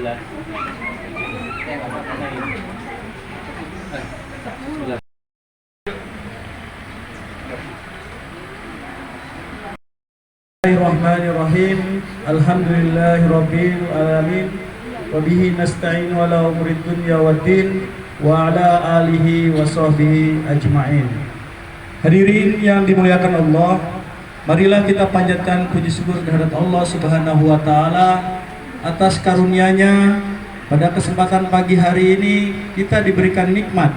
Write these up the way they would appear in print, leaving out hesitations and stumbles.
11. Bismillahirrahmanirrahim. Alhamdulillahirabbil alamin. Wa bihi nasta'in ala umuri dunya waddin wa ala alihi wa sahbihi ajma'in. Hadirin yang dimuliakan Allah, marilah kita panjatkan puji syukur kehadirat Allah Subhanahu wa taala atas karunia-Nya. Pada kesempatan pagi hari ini kita diberikan nikmat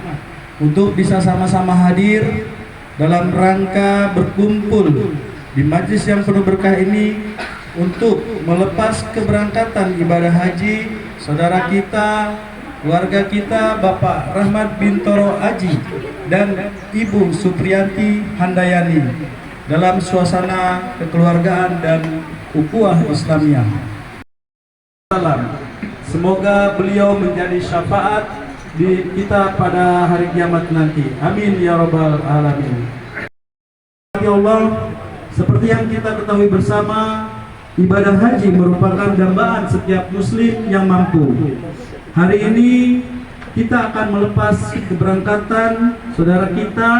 untuk bisa sama-sama hadir dalam rangka berkumpul di majlis yang penuh berkah ini untuk melepas keberangkatan ibadah haji saudara kita, keluarga kita, Bapak Rahmat Bintoro Aji dan Ibu Supriyanti Handayani dalam suasana kekeluargaan dan ukhuwah Islamiyah. Salam. Semoga beliau menjadi syafaat di kita pada hari kiamat nanti. Amin ya rabbal alamin. Ya Allah, seperti yang kita ketahui bersama, ibadah haji merupakan dambaan setiap muslim yang mampu. Hari ini kita akan melepas keberangkatan saudara kita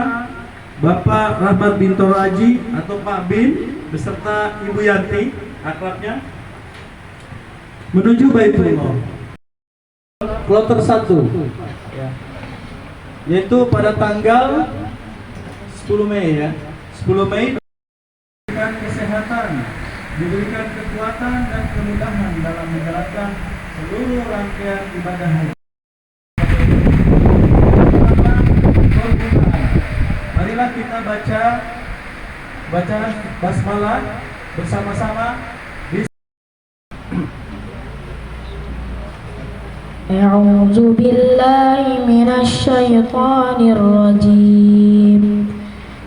Bapak Rahmat Bintoro Aji atau Pak Bin beserta Ibu Yanti akrabnya menuju Baitullah. Kloter 1 ya, yaitu pada tanggal 10 Mei ya. 10 Mei diberikan kesehatan, diberikan kekuatan dan kemudahan dalam menjalankan seluruh rangkaian ibadah haji. Marilah kita baca basmalah bersama-sama. A'udzu billahi minasy syaithanir rajim.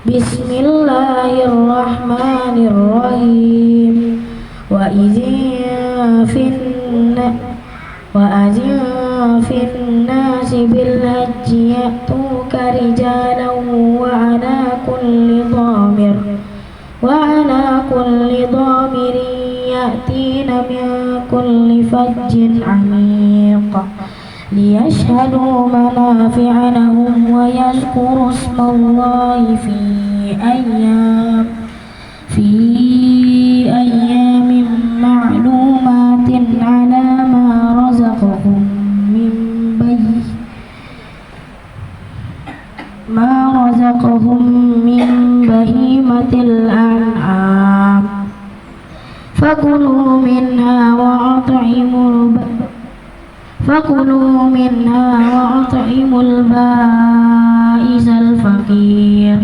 Bismillahirrahmanirrahim. Wa idzin fin nasi bil hajji ya'tuka rijalan wa ala kulli dhamirin ya'tina min kulli fajjin 'amiq liyashhadu manafi'a lahum wa yadhkuru ismallahi fi ayyamin ma'lumatin 'ala ma razaqahum min bahimatil an'am fakulu minha wa at'imul ba'isal faqir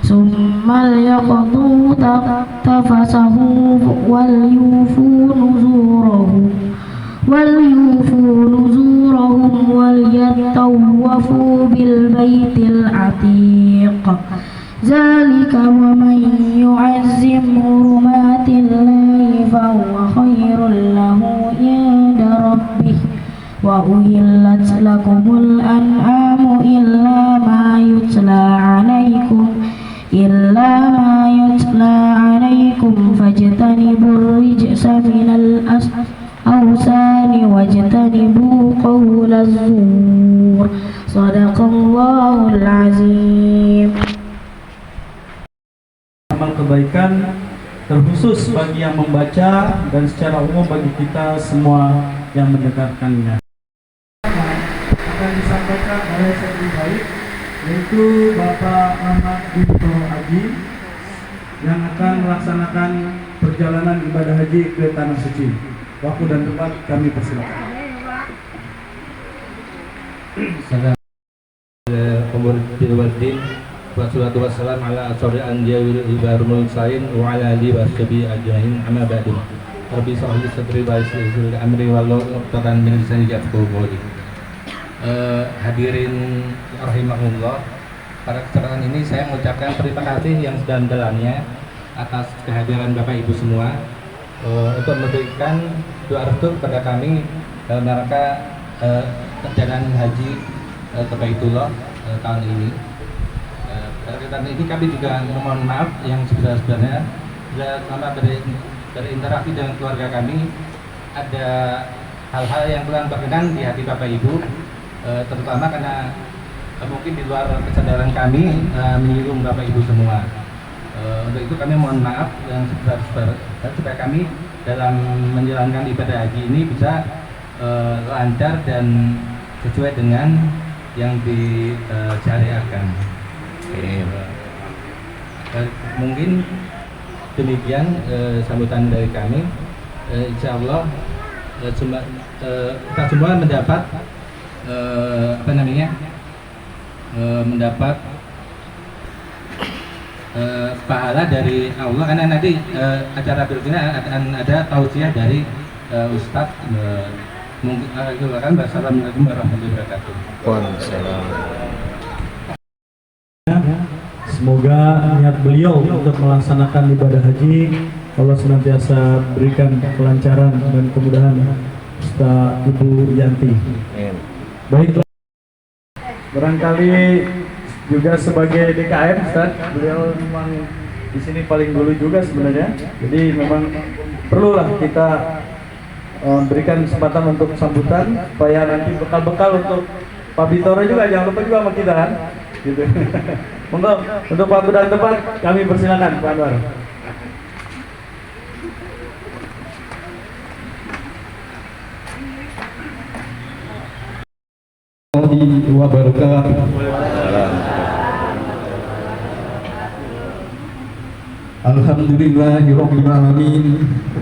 summa liyaqdu tafasahu wal yufu nuzurahum wal yatawafu bil baitil atiq. Zalika wa man yu'azzim hurumatillahi fa huwa khairul lahu inda rabbih wa uhillat lakumul an'amu illa ma yutla 'alaikum fajtanibur rijsa minal awsani wajtanibu qawlaz zur. Shadaqallahul azim. Amal kebaikan terkhusus bagi yang membaca dan secara umum bagi kita semua yang mendengarkannya. Akan disampaikan oleh Sekjen Baik, yaitu Bapak Rahmat Bintoro Aji yang akan melaksanakan perjalanan ibadah haji ke Tanah Suci. Waktu dan tempat kami persilakan. Wassalatu wassalamu ala asyrafil anbiya'i wal mursalin wa ala alihi washabihi ajmain amma ba'du. Rabbi shrah li sadri wa yassir li amri wahlul 'uqdatam min lisani yafqahu qawli. Hadirin rahimahullah, pada kesempatan ini saya mengucapkan terima kasih yang sedalam-dalamnya atas kehadiran Bapak Ibu semua untuk memberikan doa restu kepada kami dalam rangka perjalanan haji ke Baitullah tahun ini. Pada kesempatan ini kami juga mohon maaf yang sebesar-besarnya bila selama berinteraksi dengan keluarga kami ada hal-hal yang kurang berkenan di hati Bapak Ibu, terutama karena mungkin di luar kesadaran kami menyinggung Bapak Ibu semua. Untuk itu kami mohon maaf yang sebesar-besarnya supaya kami dalam menjalankan ibadah haji ini bisa lancar dan sesuai dengan yang disyariatkan. Mungkin demikian sambutan dari kami. Insya Allah kita semua mendapat mendapat pahala dari Allah, karena nanti acara berikutnya akan ada tausiah dari Ustadz. Mungkin wassalamualaikum warahmatullahi wabarakatuh. Waalaikumsalam. Semoga niat beliau untuk melaksanakan ibadah haji Allah senantiasa berikan kelancaran dan kemudahan Ustaz Ibu Yanti. Baiklah, barangkali juga sebagai DKM Ustaz, beliau memang di sini paling dulu juga sebenarnya. Jadi memang perlulah kita berikan kesempatan untuk sambutan supaya nanti bekal-bekal untuk Pak Bintoro juga, jangan lupa juga sama kita kan. Gitu. Monggo untuk Pak Bidang Tempat kami persilakan Pak Anwar. Alhamdulillahirabbil alamin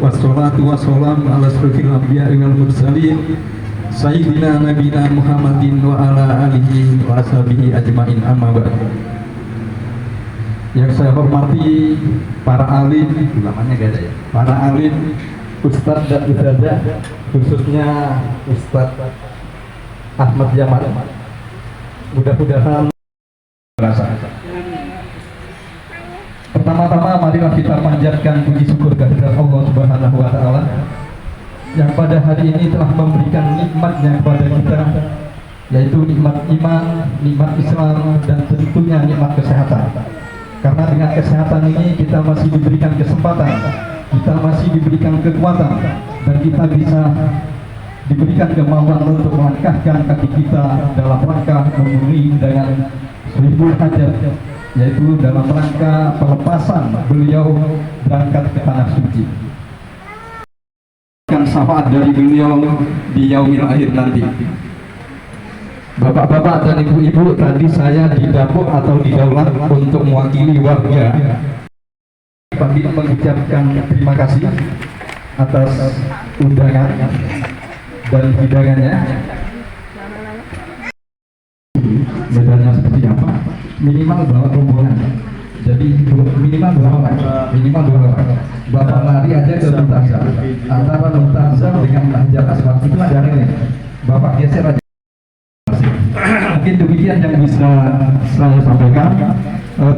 wassalatu wassalamu ala asyrofil anbiya'i wal mursalin sayyidina nabiyina Muhammadin wa ala alihi wa ashabihi ajmain, amma ba'd. Yang saya hormati para alim, namanya gak ada ya, para alim, ustadz dan ustadzah, khususnya Ustadz Ahmad Jamal, mudah-mudahan berasa. Pertama-tama marilah kita panjatkan puji syukur kehadirat Allah Subhanahu wa taala yang pada hari ini telah memberikan nikmatnya kepada kita, yaitu nikmat iman, nikmat Islam, dan tentunya nikmat kesehatan. Karena dengan kesehatan ini kita masih diberikan kesempatan, kita masih diberikan kekuatan, dan kita bisa diberikan kemauan untuk melangkahkan kaki kita dalam rangka memenuhi dengan 1000 hajat, yaitu dalam rangka pelepasan beliau berangkat ke tanah suci. Syafaat dari beliau di yaumil akhir nanti. Bapak-bapak dan ibu-ibu, tadi saya didapuk atau didaulat untuk mewakili warga. Kami mengucapkan terima kasih atas undangan dan hidangannya. Bedanya seperti apa? Minimal bawa rombongan. Jadi minimal 2 orang. Minimal 2 orang. Bapak lari aja ke Mutazah. Antara Mutazah dengan Hajar Aswad itu ada ini. Bapak geser aja. Mungkin demikian yang bisa saya sampaikan.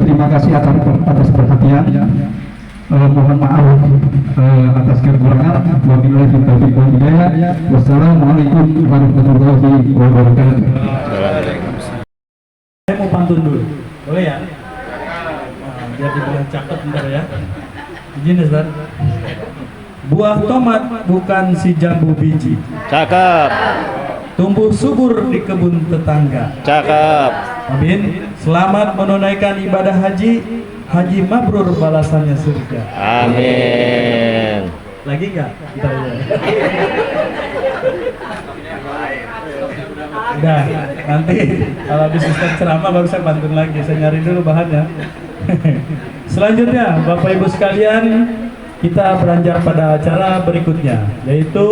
Terima kasih atas perhatian. Mohon maaf atas kekurangan. Wabillahi taufiq wal hidayah. Wassalamualaikum warahmatullahi wabarakatuh. Saya mau pantun dulu, boleh ya? Biar dibilang cakep bentar ya. Izin Ustaz. Buah tomat bukan si jambu biji. Cakep. Tumbuh subur di kebun tetangga. Cakep. Amin. Selamat menunaikan ibadah haji. Haji mabrur, balasannya surga. Amin. Lagi enggak? Bentar ya. Udah, nanti kalau habis Ustaz ceramah baru saya pantun lagi. Saya nyari dulu bahannya. Selanjutnya, Bapak Ibu sekalian, kita beranjak pada acara berikutnya, yaitu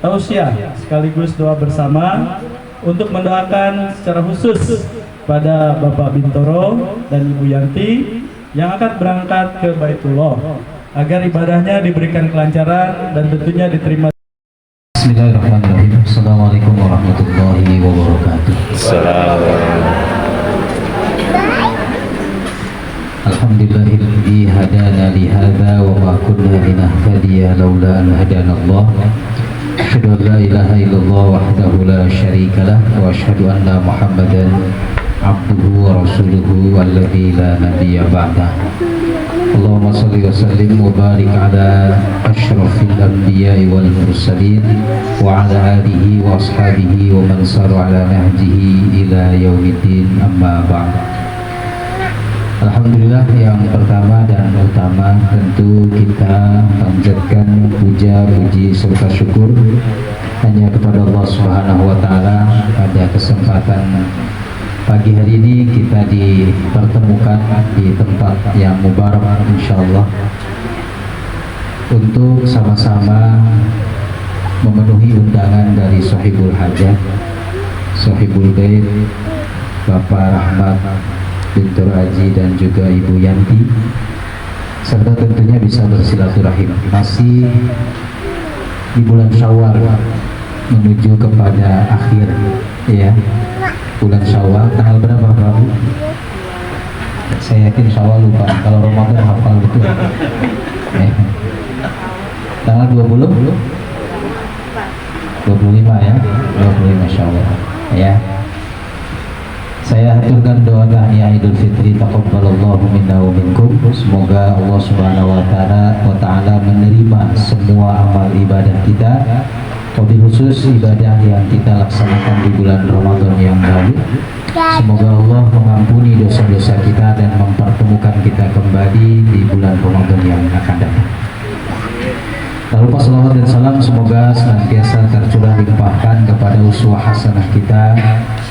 tausiah sekaligus doa bersama untuk mendoakan secara khusus pada Bapak Bintoro dan Ibu Yanti yang akan berangkat ke Baitullah agar ibadahnya diberikan kelancaran dan tentunya diterima. Bismillahirrahmanirrahim. Assalamualaikum warahmatullahi wabarakatuh. Alhamdulillahilladzi hadana li hadza wa ma kunna linahtadiya laula an hadana Allah. Asyhadu an la ilaha illallah wahdahu la syarika lah wa asyhadu anna Muhammadan abduhu wa rasuluhu alladzi la nabiyya ba'dah. Allahumma salli wa sallim wa barik ala asyrafil anbiya'i wal mursalin wa ala alihi wa ashabihi wa man sara ala nahjihi ila yaumiddin, amma ba'd. Alhamdulillah, yang pertama dan utama tentu kita panjatkan puja, puji serta syukur hanya kepada Allah Subhanahu wa taala. Pada kesempatan pagi hari ini kita dipertemukan di tempat yang mubarak insyaallah untuk sama-sama memenuhi undangan dari Sahibul Hajat, Sahibul Bait, Bapak Rahmat Bintur Haji dan juga Ibu Yanti, serta tentunya bisa bersilaturahim. Masih di bulan Syawal menuju kepada akhir ya, bulan Syawal. Tanggal berapa Pak? Saya yakin Syawal lupa, kalau Ramadan hafal betul. Tanggal 20? 25 ya, 25 Syawal ya. Saya haturkan doa tahniah Idul Fitri, taqabbalallahu minna wa minkum. Semoga Allah Subhanahu wa taala menerima semua amal ibadah kita, wabil khusus ibadah yang kita laksanakan di bulan Ramadan yang lalu. Semoga Allah mengampuni dosa-dosa kita dan mempertemukan kita kembali di bulan Ramadan yang akan datang. Lalu pas salawat dan salam semoga senantiasa tercurah limpahkan kepada uswah hasanah kita,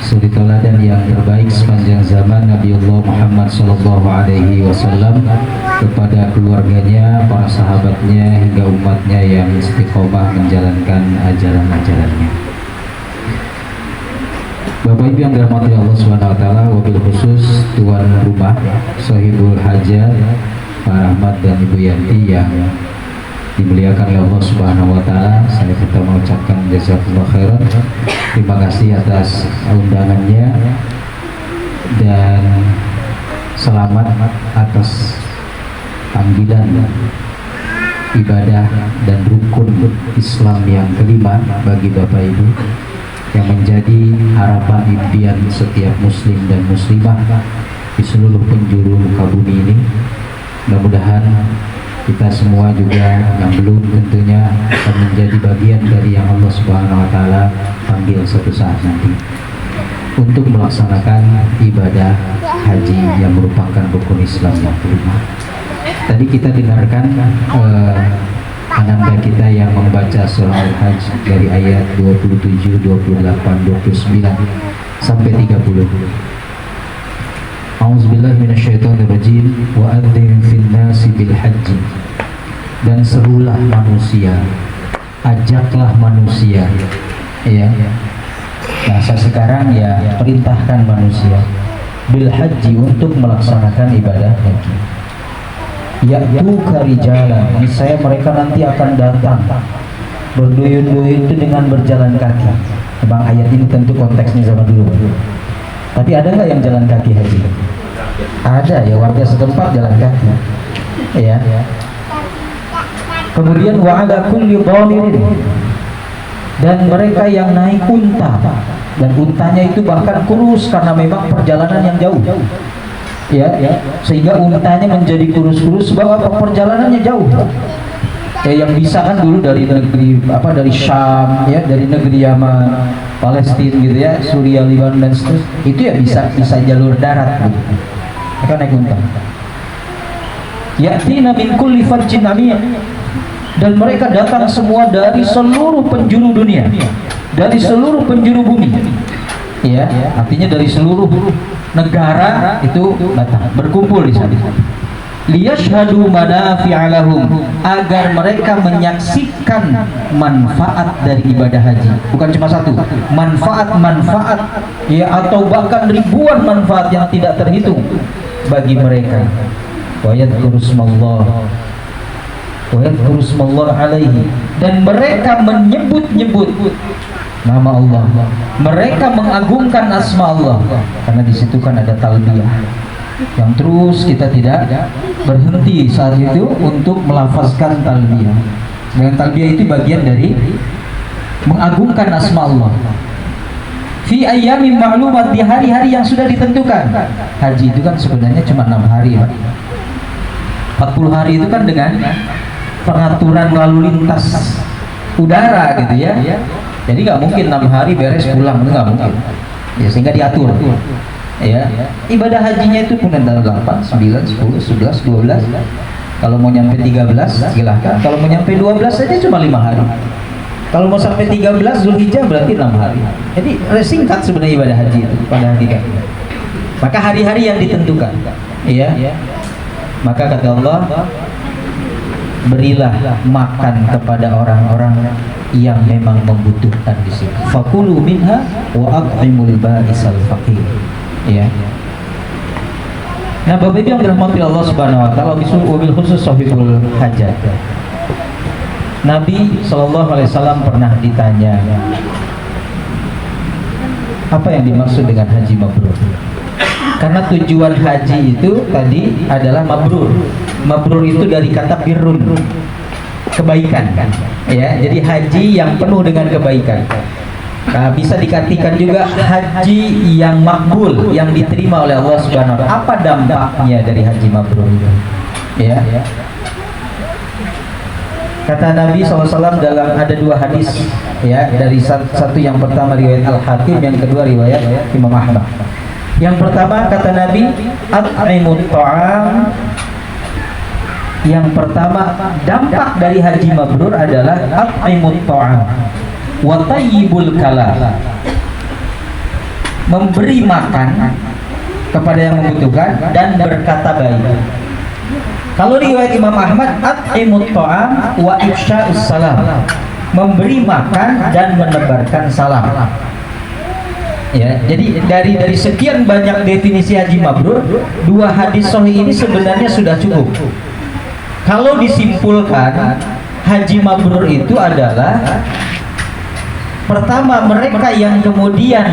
suri teladan yang terbaik sepanjang zaman Nabiullah Muhammad SAW, kepada keluarganya, para sahabatnya hingga umatnya yang istiqomah menjalankan ajaran-ajarannya. Bapak Ibu yang dirahmati Allah SWT, wabil khusus tuan rumah Sahibul Hajat Pak Rahmat dan Ibu Yanti yang dimuliakan oleh Allah Subhanahu wa taala, saya pertama mengucapkan jazakallahu khairan. Terima kasih atas undangannya dan selamat atas panggilan ibadah dan rukun Islam yang kelima bagi Bapak Ibu, yang menjadi harapan impian setiap muslim dan muslimah di seluruh penjuru muka bumi ini. Mudah-mudahan kita semua juga yang belum tentunya akan menjadi bagian dari yang Allah Subhanahu wa taala panggil suatu saat nanti untuk melaksanakan ibadah haji yang merupakan rukun Islam yang kelima. Tadi kita dengarkan ananda kita yang membaca surah Al-Hajj dari ayat 27, 28, 29 sampai 30. A'udzubillahi minasyaitonirrajim. Wa adzin fin nasi bil hajji, dan serulah manusia, ajaklah manusia ya. Masa sekarang ya, perintahkan manusia bil haji, untuk melaksanakan ibadah haji. Ya'tuka rijalan, niscaya mereka nanti akan datang berduyun-duyun itu dengan berjalan kaki. Memang ayat ini tentu konteksnya zaman dulu. Tapi ada nggak yang jalan kaki haji? Ada ya, warga setempat jalan kaki ya. Kemudian wa ala kulli dhamirin, dan mereka yang naik unta, dan untanya itu bahkan kurus karena memang perjalanan yang jauh ya, sehingga untanya menjadi kurus-kurus sebab apa? Perjalanannya jauh. Yang bisa kan dulu dari negeri dari Syam ya, dari negeri Yaman, Palestina gitu ya, Suriah, Libanon dan seterusnya, itu ya bisa jalur darat gitu. Mereka naik unta. Ya'tina min kulli fajjin amiyah, dan mereka datang semua dari seluruh penjuru dunia, dari seluruh penjuru bumi ya, artinya dari seluruh negara itu datang berkumpul di sana. Liyashhadu manafi'a lahum, agar mereka menyaksikan manfaat dari ibadah haji. Bukan cuma satu, manfaat ya, atau bahkan ribuan manfaat yang tidak terhitung bagi mereka. Wa yadhkuru smallah alaihi, dan mereka menyebut-nyebut nama Allah, mereka mengagungkan asma Allah, karena di situ kan ada talbiyah yang terus kita tidak berhenti saat itu untuk melafazkan talbiyah. Dan talbiyah itu bagian dari mengagungkan asma Allah. Fi ayyamin ma'lumat, di hari-hari yang sudah ditentukan. Haji itu kan sebenarnya cuma 6 hari, Pak. 40 hari itu kan dengan peraturan lalu lintas udara gitu ya. Jadi nggak mungkin 6 hari beres pulang, itu nggak mungkin. Ya, sehingga diatur. Ya, ibadah hajinya itu pun ada 8, 9, 10, 11, 12. Kalau mau nyampe 13 silahkan. Kalau mau nyampe 12 saja cuma 5 hari. Kalau mau sampai 13 Zulhijjah berarti 6 hari. Jadi singkat sebenarnya ibadah haji itu pada hakikatnya. Maka hari-hari yang ditentukan. Ya. Maka kata Allah, berilah makan kepada orang-orang yang memang membutuhkan di situ. Fakulu minha wa at'imul ba'isal faqir. Ya. Nah, Bapak Ibu yang dirahmati Allah Subhanahu wa taala, wabil khusus sahibul hajat. Nabi SAW pernah ditanya, apa yang dimaksud dengan haji mabrur? Karena tujuan haji itu tadi adalah mabrur. Mabrur itu dari kata birrun, kebaikan kan? Ya, jadi haji yang penuh dengan kebaikan. Nah, bisa dikatakan juga haji yang makbul, yang diterima oleh Allah Subhanahu wa taala. Apa dampaknya dari haji mabrur? Ya. Kata Nabi SAW dalam ada 2 hadis, ya, dari satu yang pertama riwayat Al-Hakim, yang kedua riwayat Imam Ahmad. Yang pertama kata Nabi, at'imut ta'am. Yang pertama dampak dari haji mabrur adalah at'imut ta'am wa tayyibul kalam, memberi makan kepada yang membutuhkan dan berkata baik. Kalau riwayat Imam Ahmad, at'imut ta'am wa ifsya'us salam, memberi makan dan menebarkan salam. Ya, jadi dari sekian banyak definisi haji mabrur, 2 hadis sahih ini sebenarnya sudah cukup. Kalau disimpulkan, haji mabrur itu adalah pertama mereka yang kemudian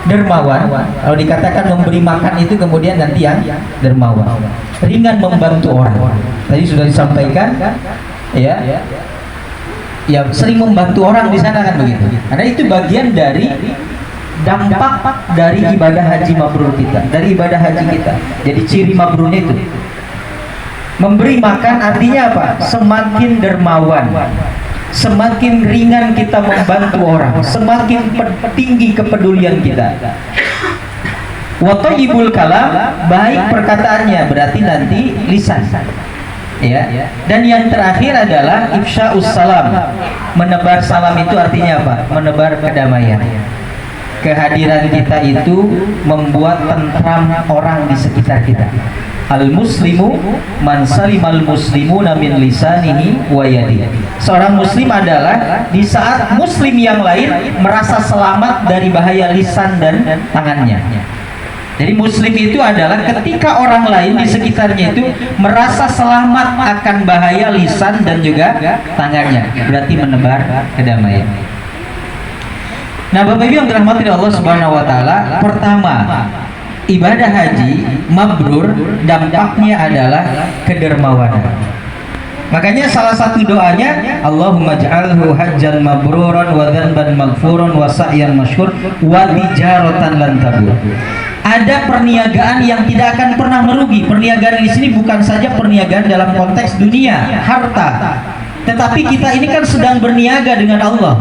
dermawan. Kalau dikatakan memberi makan itu kemudian nanti yang dermawan, ringan membantu orang. Tadi sudah disampaikan, ya, sering membantu orang di sana kan begitu. Karena itu bagian dari dampak dari ibadah haji mabrur kita, dari ibadah haji kita. Jadi ciri mabrurnya itu memberi makan, artinya apa? Semakin dermawan, semakin ringan kita membantu orang, semakin tinggi kepedulian kita. Wa thayyibul kalam, baik perkataannya, berarti nanti lisan. Ya. Dan yang terakhir adalah ifsya'us salam, menebar salam itu artinya apa? Menebar kedamaian. Kehadiran kita itu membuat tentram orang di sekitar kita. Al-muslimu man salimal muslimuna min lisanihi wa yadihi. Seorang muslim adalah di saat muslim yang lain merasa selamat dari bahaya lisan dan tangannya. Jadi muslim itu adalah ketika orang lain di sekitarnya itu merasa selamat akan bahaya lisan dan juga tangannya, berarti menebar kedamaian. Nah, Bapak Ibu yang dirahmati Allah Subhanahu wa taala, pertama, ibadah haji mabrur dampaknya adalah kedermawanan. Makanya salah satu doanya, Allahumma ja'alhu hajjan mabruran wa dzanban maghfuran wa sa'yan masyhur wa tijaratan lan tabur. Ada perniagaan yang tidak akan pernah merugi. Perniagaan di sini bukan saja perniagaan dalam konteks dunia, harta, tetapi kita ini kan sedang berniaga dengan Allah.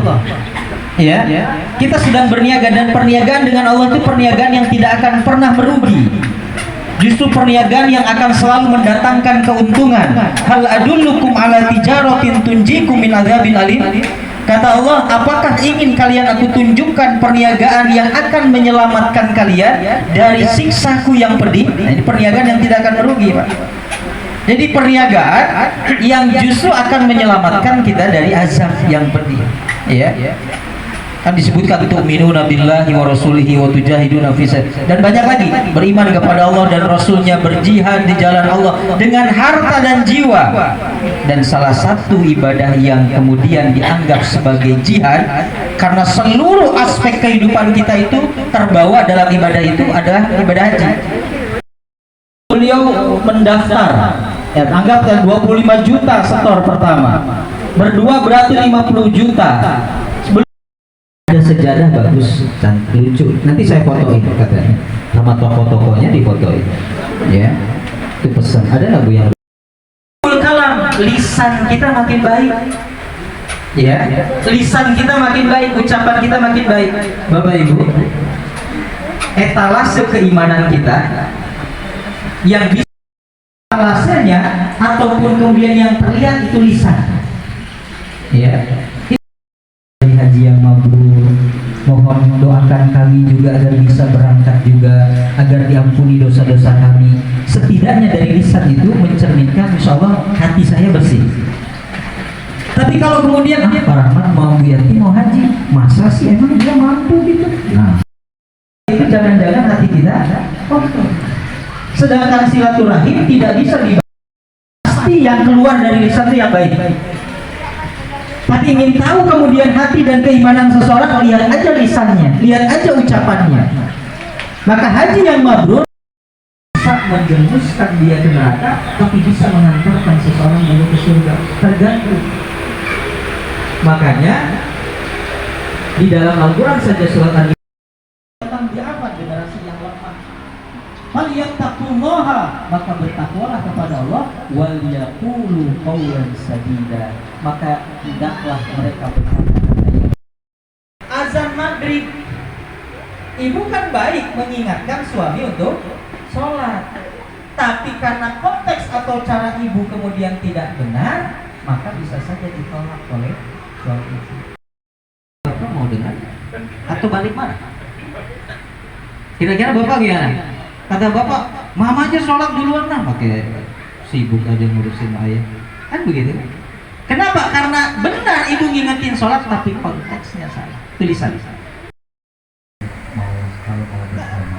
Ya, kita sedang berniaga, dan perniagaan dengan Allah itu perniagaan yang tidak akan pernah merugi. Justru perniagaan yang akan selalu mendatangkan keuntungan. Hal adullukum ala tijaratin tunjikum min adzabin alim. Kata Allah, apakah ingin kalian aku tunjukkan perniagaan yang akan menyelamatkan kalian dari siksaku yang pedih? Nah, ini perniagaan yang tidak akan merugi, Pak. Jadi perniagaan yang justru akan menyelamatkan kita dari azab yang pedih. Ya. Kan disebutkan tu'minuna billahi wa rasulihi wa tujahiduna fi sabilillah, dan banyak lagi, beriman kepada Allah dan Rasulnya, berjihad di jalan Allah dengan harta dan jiwa. Dan salah satu ibadah yang kemudian dianggap sebagai jihad karena seluruh aspek kehidupan kita itu terbawa dalam ibadah itu adalah ibadah haji. Beliau mendaftar, ya, anggap 25 juta setor pertama, berdua berarti 50 juta. Ada sejadah bagus dan lucu, nanti saya fotoin katanya, sama toko-tokonya difotoin, ya, itu pesan. Ada lagu yang lisan kita makin baik. Ya, lisan kita makin baik, ucapan kita makin baik. Bapak Ibu, etalase keimanan kita yang bisa etalasenya ataupun kemudian yang terlihat itu lisan. Ya, haji yang mabrur, mohon doakan kami juga agar bisa berangkat juga, agar diampuni dosa-dosa kami. Setidaknya dari lisan itu mencerminkan insya Allah hati saya bersih. Tapi kalau kemudian Pak Rahmat mau Bu Yati mau haji, masa sih emang dia mampu gitu? Nah, itu jangan-jangan hati kita kotor. Sedangkan silaturahim tidak bisa pasti yang keluar dari lisan itu yang baik-baik. Tapi ingin tahu kemudian hati dan keimanan seseorang, lihat aja lisannya, lihat aja ucapannya. Maka haji yang mabrur bisa menjerumuskan dia ke neraka, tapi bisa mengantarkan seseorang menuju ke surga. Tergantung. Makanya di dalam Al-Quran saja surat An-Nisa diamat generasi yang lemah. Falyattaqullaha, maka bertakwalah kepada Allah, wal yaqulu qawlan sadida, maka hendaklah mereka berkata-kata. Azan maghrib, ibu kan baik mengingatkan suami untuk sholat, tapi karena konteks atau cara ibu kemudian tidak benar, maka bisa saja ditolak oleh suami ibu. Bapak mau dengar atau balik mana? Kira-kira Bapak gimana? Kata Bapak, mama aja sholat duluan lah, pakai sibuk aja ngurusin ayah. Kan begitu? Kenapa? Karena benar ibu ngingetin sholat, tapi konteksnya salah. Tulisan.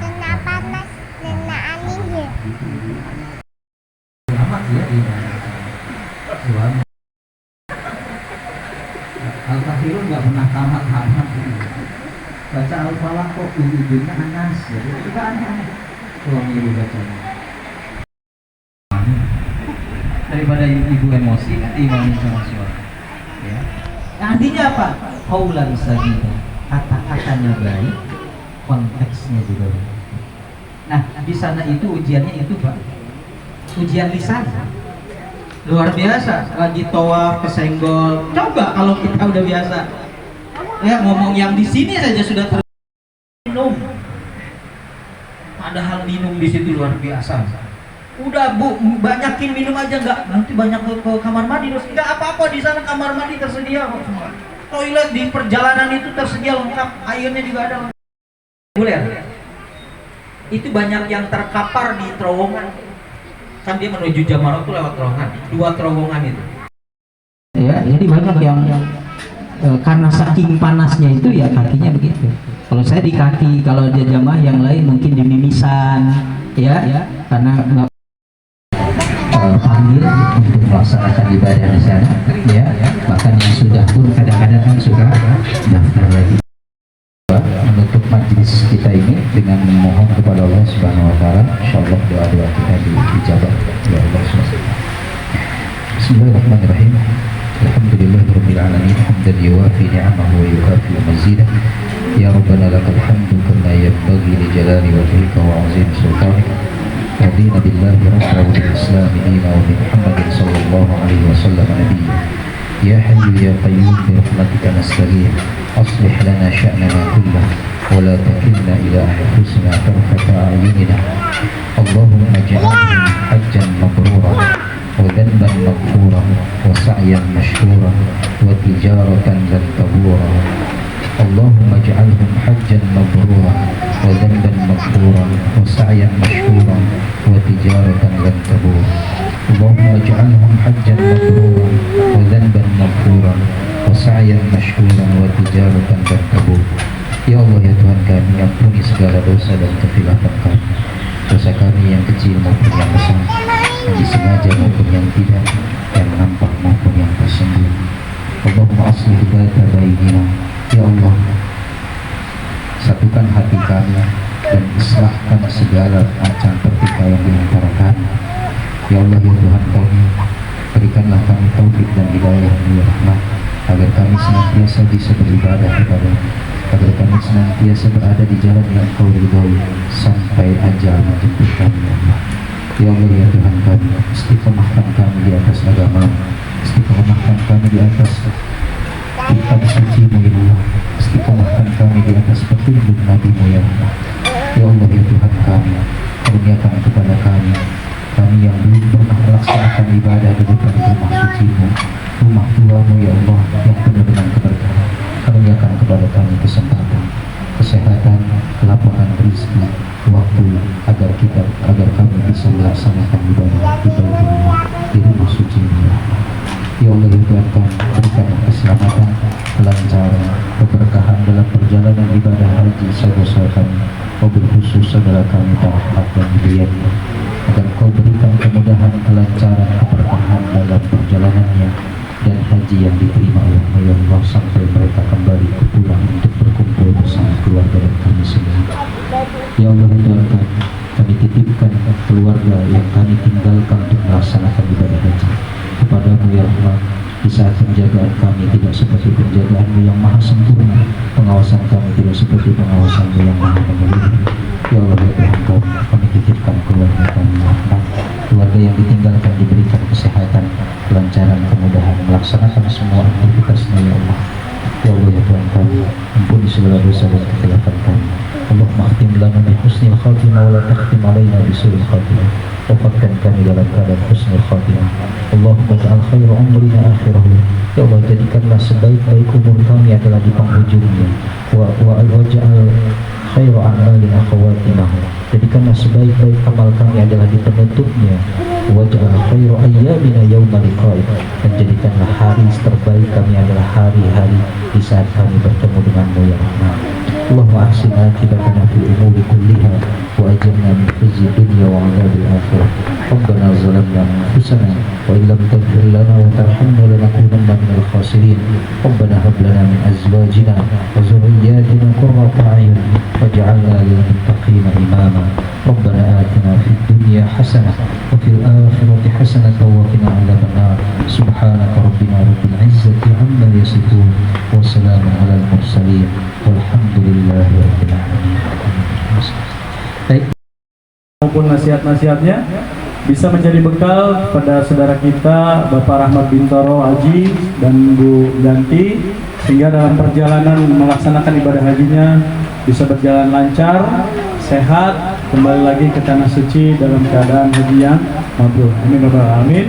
Kenapa Mas Nena aneh ya? Amat ya di suami. Al-Kafirun nggak pernah tamat. Baca Al-Falaq kok ujungnya Anas, jadi itu aneh-aneh. Suami ibu bacanya. Daripada ibu emosi kan diimami sama suami. Ya. Artinya apa? Qaulan sadida. Kata-katanya baik, konteksnya juga baik. Nah, di sana itu ujiannya itu Pak. Ujian lisan. Luar biasa, lagi tawaf kesenggol. Coba kalau kita udah biasa. Ya, ngomong yang di sini saja sudah minum. Padahal minum di situ luar biasa. Udah Bu, banyakin minum aja nggak? Nanti banyak ke kamar mandi. Nggak apa-apa, di sana kamar mandi tersedia kok semua. Toilet di perjalanan itu tersedia lengkap, airnya juga ada. Boleh? Itu banyak yang terkapar di terowongan. Kan dia menuju Jamarot itu lewat terowongan, 2 terowongan itu. Ya, jadi banyak yang karena saking panasnya itu ya kakinya begitu. Kalau saya di kaki, kalau dia jamaah yang lain mungkin di mimisan, ya, karena nggak panggil untuk melaksanakan ibadah di sana, ya. Bahkan yang sudah pun kadang-kadang kan suka daftar lagi. Menutup majlis kita ini dengan memohon kepada Allah Subhanahu Wa Taala, insyaallah doa-doa kita dijabah oleh Allah SWT. Bismillahirrahmanirrahim. Alhamdulillahirabbil alamin, hamdan yuwafi ni'amahu wa yukafi mazidah. Ya Rabbana lakal hamdu kama yanbaghi li jalali wajhika wa 'azim sultanik. Radina billahi rabban wa bil islam dinan wa bi Muhammadin sallallahu alaihi wasallam nabiyya. Ya hayyu ya qayyum bi rahmatika nastaghith. Aslih lana sya'nana kullah wa la takilna ila anfusina tarfata a'yunina. Allahumma ij'alna hajjan mabrura wa dhanban maghfura wa sa'yan mashkura wa tijaratan lan tabura. Allahumma ij'alhum hajjan mabrura wa dhanban maghfura wa sa'yan mashkura wa tijaratan lan tabura. Allahumma ij'alhum hajjan mabrura wa dhanban maghfura wa sa'yan mashkura wa tijaratan lan tabura. Ya Allah ya Tuhan kami, ampuni segala dosa dan kekhilafan kami, dosa kami yang kecil maupun yang besar, yang disengaja maupun yang tidak, yang nampak maupun yang tersembunyi. Allahumma aslih dzata bainina. Ya Allah, satukan hati kami dan islahkan segala macam pertikaian di antara kami. Ya Allah ya Tuhan kami, berikanlah kami taufik dan hidayah dan rahmat, agar kami senantiasa bisa beribadah kepada-Mu, agar kami senantiasa berada di jalan yang Kau ridhoi sampai ajal menjemput kami, ya Allah. Ya Allah ya Tuhan kami, istiqomahkan kami di atas agama, istiqomahkan kami di atas kitab suci-Mu ya Allah, istiqomahkan kami di atas petunjuk Nabi-Mu ya Allah. Ya Allah ya Tuhan kami, karuniakan kepada kami yang belum pernah melaksanakan ibadah di depan rumah suci-Mu, rumah tua-Mu ya Allah yang penuh dengan keberkahan. Karuniakan kepada kami kesempatan, kesehatan, kelapangan rezeki, waktu agar kami bisa melaksanakan ibadah di Baitullah, di rumah suci-Mu ya Allah. Ya Allah ya Tuhan kami, berikan keselamatan, kelancaran, keberkahan dalam perjalanan ibadah haji saudara kami, wabil khusus saudara kami Pak Ahmad dan Ibu, agar Kau berikan kemudahan, kelancaran, keberkahan dalam perjalanannya dan haji yang diterima oleh ya Allah sampai mereka kembali ke pulang untuk berkumpul bersama keluarga dan kami semua. Ya Allah ya Tuhan kami titipkan keluarga yang kami tinggalkan untuk melaksanakan ibadah haji kepadamu ya Allah. Di saat penjagaan kami tidak seperti penjagaan-Mu yang maha sempurna, pengawasan kami tidak seperti pengawasan-Mu yang maha menyeluruh. Ya Allah ya Tuhan kami titipkan keluarga kami ya Allah. Keluarga yang ditinggalkan diberikan kesehatan, kelancaran, kemudahan melaksanakan semua aktivitasnya ya Allah. Ya Allah ya Tuhan kami, ampuni segala dosa dan kekelapan kami. Allahumma akhtim lana bi husnil khatimah wa la takhtim alaina bi su'il khatimah. Wafatkan kami dalam keadaan husnul khatimah. Allahumma ja'al khairu umrina akhirahu. Ya Allah, jadikanlah sebaik-baik umur kami adalah di penghujungnya. Wa ja'al khairu a'malina khawatimah. Jadikanlah sebaik-baik amal kami adalah di penutupnya. Wa ja'al khairu ayyamina yawma liqa'ik. Dan jadikanlah hari terbaik kami adalah hari-hari di saat kami bertemu denganmu ya Allah. Allahumma ahsin akibatana fil umuri kulliha wa ajirna min khizyi dunya wa adzabil akhirah. Rabbana zalamna anfusana wa illam taghfir lana wa tarhamna lanakunanna minal khasirin. Rabbana hab lana min azwajina wa dhurriyyatina qurrata a'yun waj'alna lil muttaqina imama. Rabbana atina fid dunya hasanah wa fil akhirati hasanah wa qina adzaban nar. Subhanaka rabbina rabbil izzati amma yasifun wa salamun alal mursalin walhamdulillahi rabbil alamin. Baik, maupun nasihat-nasihatnya bisa menjadi bekal pada saudara kita Bapak Rahmat Bintoro Haji dan Bu Yanti, sehingga dalam perjalanan melaksanakan ibadah hajinya bisa berjalan lancar, sehat, kembali lagi ke tanah suci dalam keadaan haji yang mabrur. Amin ya rabbal alamin.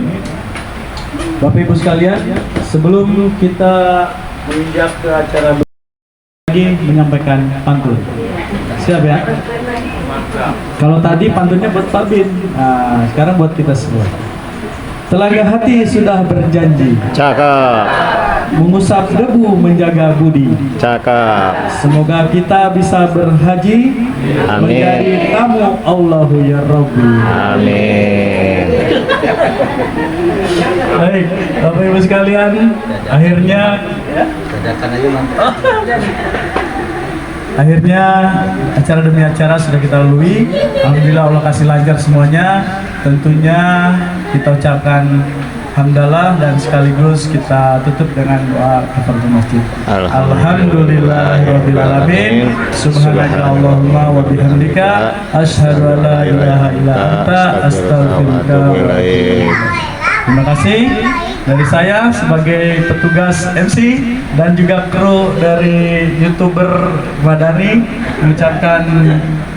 Bapak Ibu sekalian, sebelum kita menginjak ke acara lagi menyampaikan pantun. Siap ya? Kalau tadi pantunnya buat Pak Bin, nah, sekarang buat kita semua. Telaga hati sudah berjanji, Cakep. mengusap debu menjaga budi. Cakep. Semoga kita bisa berhaji, Amin. menjadi tamu Allahu ya Rabbi. Amin. Baik, Bapak Ibu sekalian, akhirnya acara demi acara sudah kita lalui. Alhamdulillah Allah kasih lancar semuanya. Tentunya kita ucapkan hamdalah dan sekaligus kita tutup dengan doa kafaratul masjid. Alhamdulillahirabbil alamin. Subhanakallahumma wa bihamdika asyhadu an la ilaha illa anta astaghfiruka wa atubu ilaik. Terima kasih dari saya sebagai petugas MC dan juga kru dari YouTuber Madani mengucapkan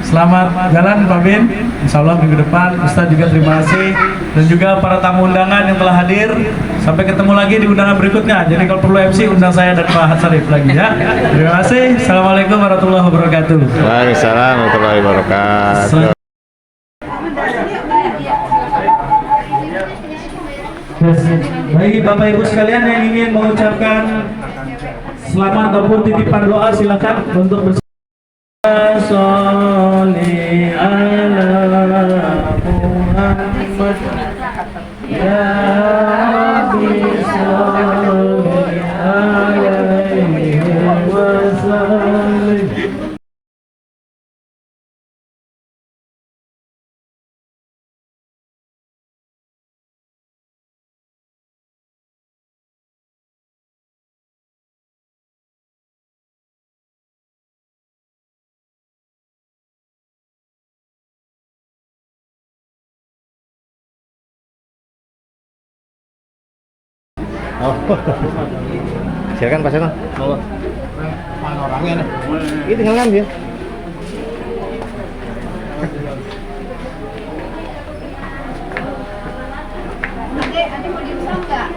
selamat jalan Pak Bin. Insya Allah minggu depan. Ustaz juga terima kasih, dan juga para tamu undangan yang telah hadir. Sampai ketemu lagi di undangan berikutnya. Jadi kalau perlu MC undang saya dan Pak Sarif lagi ya. Terima kasih. Assalamualaikum warahmatullahi wabarakatuh. Waalaikumsalam warahmatullahi wabarakatuh. Bagi Bapak Ibu sekalian yang ingin mengucapkan selamat ataupun titipan doa, silakan untuk bersama. Sholli ala Muhammad ya Rabbi sholli alaihi wasallim. Oh. Silakan Pak Seno. Mana orangnya nih? Ini tinggal ngambil. Ada mau diusang nggak?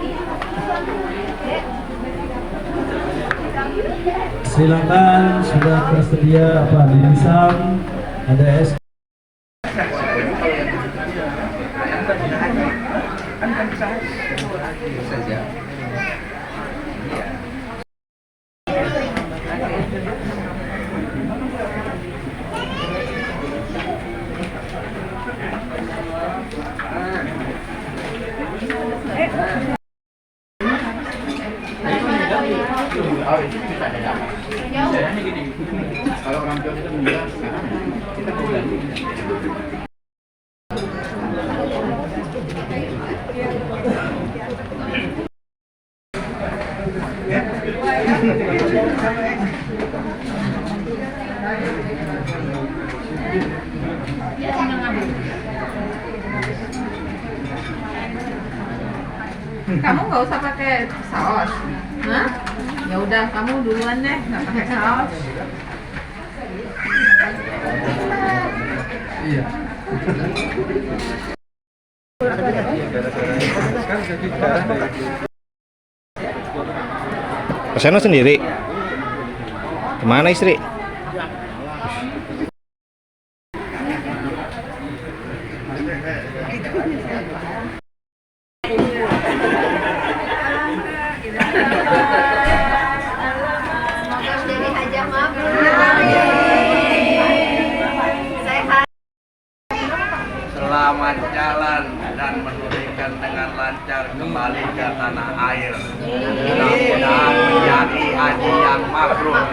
Silakan, sudah tersedia apa dimsum, ada es. Kamu nggak usah pakai saus, nah? Ya udah, kamu duluan deh, nggak pakai saus. Iya. Pak Seno sendiri. Kemana istri? Semoga jadi hajah mabrur. Sehat. Selamat jalan dan menunaikan dengan lancar kembali ke tanah air. Mudah-mudahan menjadi haji yang mabrur.